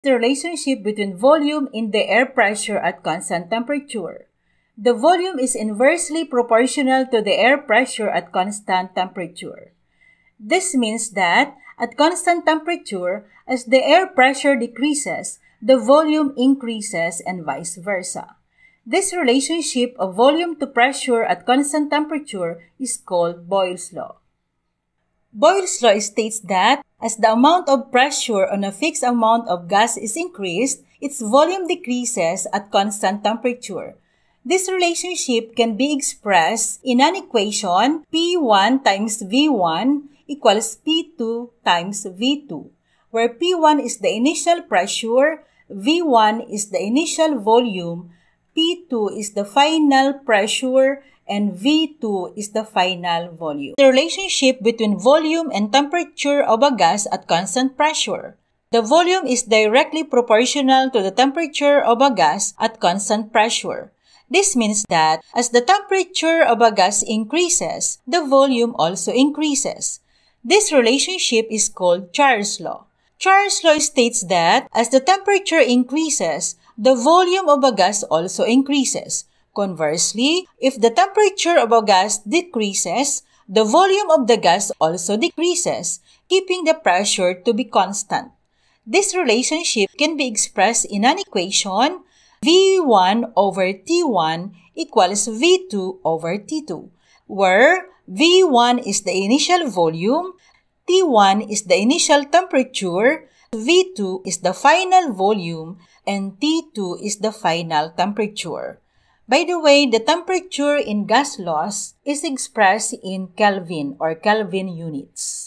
The relationship between volume and the air pressure at constant temperature. The volume is inversely proportional to the air pressure at constant temperature. This means that at constant temperature, as the air pressure decreases, the volume increases and vice versa. This relationship of volume to pressure at constant temperature is called Boyle's law. Boyle's law states that as the amount of pressure on a fixed amount of gas is increased, its volume decreases at constant temperature. This relationship can be expressed in an equation P1 times V1 equals P2 times V2, where P1 is the initial pressure, V1 is the initial volume, P2 is the final pressure, and V2 is the final volume. The relationship between volume and temperature of a gas at constant pressure. The volume is directly proportional to the temperature of a gas at constant pressure. This means that as the temperature of a gas increases, the volume also increases. This relationship is called Charles' law. Charles' law states that as the temperature increases, the volume of a gas also increases. Conversely, if the temperature of a gas decreases, the volume of the gas also decreases, keeping the pressure to be constant. This relationship can be expressed in an equation V1 over T1 equals V2 over T2, where V1 is the initial volume, T1 is the initial temperature, V2 is the final volume, and T2 is the final temperature. By the way, the temperature in gas laws is expressed in Kelvin or Kelvin units.